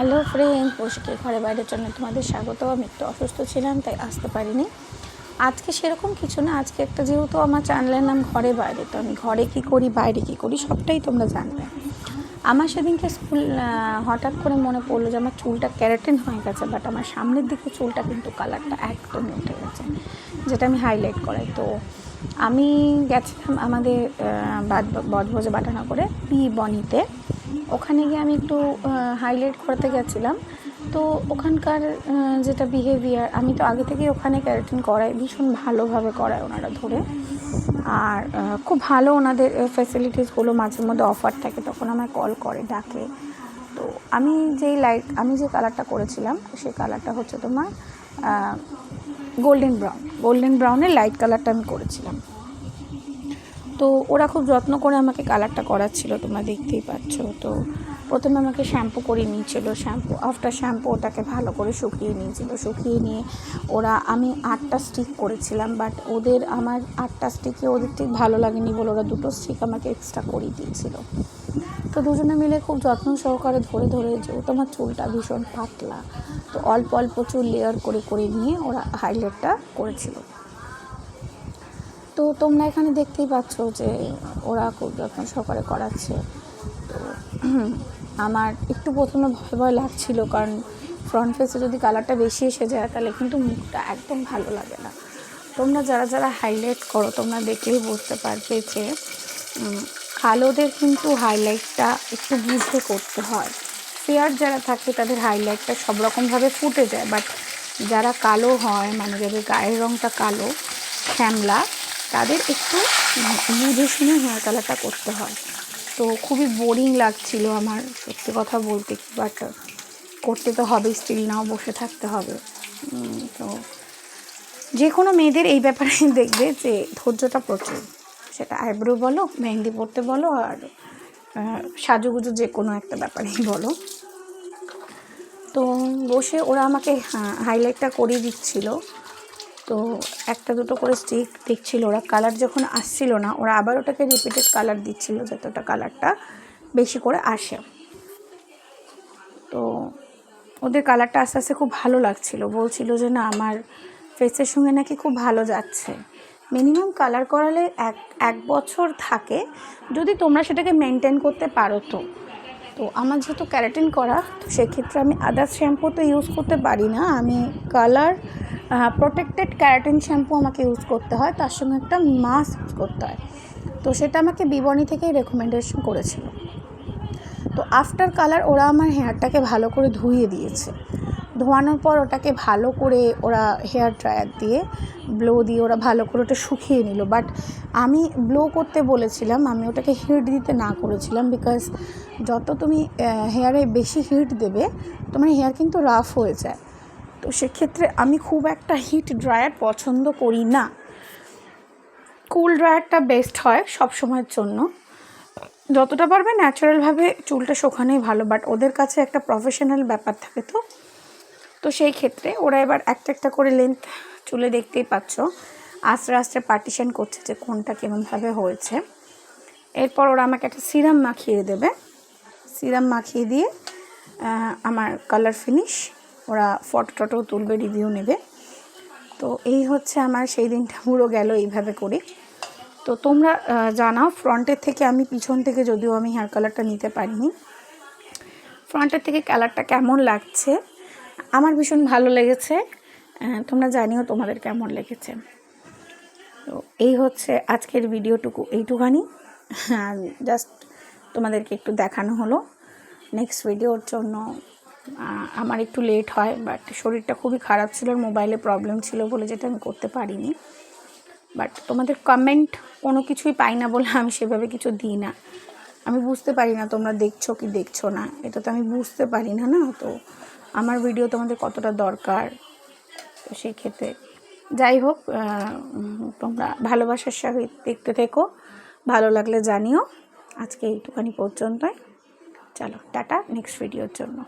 Hello friend, পৌশিকের ঘরে বাইরের জন্য তোমাদের স্বাগত। আমি একটু অসুস্থ ছিলাম তাই আসতে পারিনি আজকে। সেরকম কিছু না, আজকে একটা যেহেতু আমার চ্যানেলের নাম ঘরে বাইরে, তো আমি ঘরে কী করি বাইরে কী করি সবটাই তোমরা জানবে। আমার সেদিনকে হঠাৎ করে মনে পড়লো যে আমার চুলটা ক্যারাটিন হয়ে গেছে, বাট আমার সামনের দিকে চুলটা কিন্তু কালারটা একদমই উঠে গেছে, যেটা আমি হাইলাইট করাই। তো আমি গেছিলাম আমাদের বজবজে বাটানা করে বনিতে। ওখানে গিয়ে আমি একটু হাইলাইট করাতে গেছিলাম। তো ওখানকার যেটা বিহেভিয়ার, আমি তো আগে থেকেই ওখানে ক্যারাটিন করাই, ভীষণ ভালোভাবে করায় ওনারা ধরে, আর খুব ভালো ওনাদের ফ্যাসিলিটিসগুলো। মাঝে মধ্যে অফার থাকে, তখন আমায় কল করে, ডাকে। তো আমি যে কালারটা করেছিলাম সেই কালারটা হচ্ছে তোমার গোল্ডেন ব্রাউনের লাইট কালারটা আমি করেছিলাম। তো ওরা খুব যত্ন করে আমাকে কালারটা করাচ্ছিল, তোমরা দেখতেই পাচ্ছ। তো প্রথমে আমাকে শ্যাম্পু করে নিয়েছিল, আফটার শ্যাম্পু ওটাকে ভালো করে শুকিয়ে নিয়েছিল। শুকিয়ে নিয়ে আমি 8টা স্টিক করেছিলাম, বাট আমার 8টা স্টিকে ওদের ঠিক ভালো লাগেনি বলে ওরা 2টো স্টিক আমাকে এক্সট্রা করে দিয়েছিল। তো দুজনে মিলে খুব যত্ন সহকারে ধরে যেহেতু আমার চুলটা ভীষণ পাতলা, তো অল্প অল্প চুল লেয়ার করে নিয়ে ওরা হাইলাইটটা করেছিল। তো তোমরা এখানে দেখতেই পাচ্ছ যে ওরা খুব যত্ন সহকারে করাচ্ছে। তো আমার একটু প্রথমে ভয় লাগছিল, কারণ ফ্রন্ট ফেসে যদি কালারটা বেশি এসে যায় তাহলে কিন্তু মুখটা একদম ভালো লাগে না। তোমরা যারা হাইলাইট করো তোমরা দেখলেই বুঝতে পারবে যে কালোদের কিন্তু হাইলাইটটা একটু বুঝতে করতে হয়। ফেয়ার যারা থাকে তাদের হাইলাইটটা সব রকমভাবে ফুটে যায়, বাট যারা কালো হয়, মানে যাদের গায়ের রঙটা কালো শ্যামলা, তাদের একটু বুঝে শুনে হেয়ার কালারটা করতে হয়। তো খুবই বোরিং লাগছিল আমার, সত্যি কথা বলতে, বাট করতে তো হবে, স্টিল নাও বসে থাকতে হবে। তো যে কোনো মেয়েদের এই ব্যাপারে দেখবে যে ধৈর্যটা প্রচুর, সেটা আইব্রো বলো, মেহেন্দি পরতে বলো, আর সাজুগুজু যে কোনো একটা ব্যাপারেই বলো। তো বসে ওরা আমাকে হাইলাইটটা করিয়ে দিচ্ছিল। তো একটা দুটো করে স্টিক দিচ্ছিল, ওরা কালার যখন আসছিল না ওরা আবার ওটাকে রিপিটেড কালার দিচ্ছিল যাতে ওটা কালারটা বেশি করে আসে। তো ওদের কালারটা আস্তে আস্তে খুব ভালো লাগছিল, বলছিল যে না আমার ফেসের সঙ্গে নাকি খুব ভালো যাচ্ছে। মিনিমাম কালার করালে এক বছর থাকে, যদি তোমরা সেটাকে মেনটেন করতে পারো। তো আমার যেহেতু ক্যারাটিন করা, তো সেক্ষেত্রে আমি আদার্স শ্যাম্পু তো ইউজ করতে পারি না, আমি কালার প্রোটেক্টেড ক্যারাটিন শ্যাম্পু আমাকে ইউজ করতে হয়, তার সঙ্গে একটা মাস্ক ইউজ করতে হয়। তো সেটা আমাকে বিবনি থেকেই রেকমেন্ডেশন করেছিল। তো আফটার কালার ওরা আমার হেয়ারটাকে ভালো করে ধুয়ে দিয়েছে। ধোয়ানোর পর ওটাকে ভালো করে ওরা হেয়ার ড্রায়ার দিয়ে ব্লো দিয়ে ওরা ভালো করে ওটা শুকিয়ে নিল। বাট আমি ব্লো করতে বলেছিলাম, আমি ওটাকে হিট দিতে না করেছিলাম, বিকজ যত তুমি হেয়ারে বেশি হিট দেবে তোমার হেয়ার কিন্তু রাফ হয়ে যায়। তো সেক্ষেত্রে আমি খুব একটা হিট ড্রায়ার পছন্দ করি না, কুল ড্রায়ারটা বেস্ট হয় সব সময়ের জন্য। যতটা পারবে ন্যাচারালভাবে চুলটা শোকানোই ভালো, বাট ওদের কাছে একটা প্রফেশনাল ব্যাপার থাকে। তো সেই ক্ষেত্রে ওরা এবার একটা করে লেন্থ চুলে দেখতেই পাচ্ছ আস্তে আস্তে পার্টিশন করছে যে কোনটা কেমনভাবে হয়েছে। এরপর ওরা আমাকে একটা সিরাম মাখিয়ে দেবে, সিরাম মাখিয়ে দিয়ে আমার কালার ফিনিশ, ওরা ফটো তুলবে, রিভিউ নেবে। তো এই হচ্ছে আমার সেই দিনটা পুরো গেল এইভাবে করে। তো তোমরা জানাও ফ্রন্টের থেকে, আমি পিছন থেকে যদিও আমি হেয়ার কালারটা নিতে পারিনি, ফ্রন্টের থেকে কালারটা কেমন লাগছে। আমার ভীষণ ভালো লেগেছে, তোমরা জানিও তোমাদের কেমন লেগেছে। তো এই হচ্ছে আজকের ভিডিওটুকু, এইটুখানি জাস্ট তোমাদেরকে একটু দেখানো হলো। নেক্সট ভিডিওর জন্য আমার একটু লেট হয়, বাট শরীরটা খুবই খারাপ ছিল, মোবাইলে প্রবলেম ছিল বলে যেটা আমি করতে পারিনি। বাট তোমাদের কমেন্ট কোনো কিছুই পাই না বলে আমি সেভাবে কিছু দিই না, আমি বুঝতে পারি না তোমরা দেখছো কি দেখছো না, এটা তো আমি বুঝতে পারি না। তো আমার ভিডিও তোমাদের কতটা দরকার, তো সেই ক্ষেত্রে যাই হোক, তোমরা ভালোবাসার সহিত দেখতে থেকো, ভালো লাগলে জানিও। আজকে এইটুখানি পর্যন্তই, চলো টাটা, নেক্সট ভিডিওর জন্য।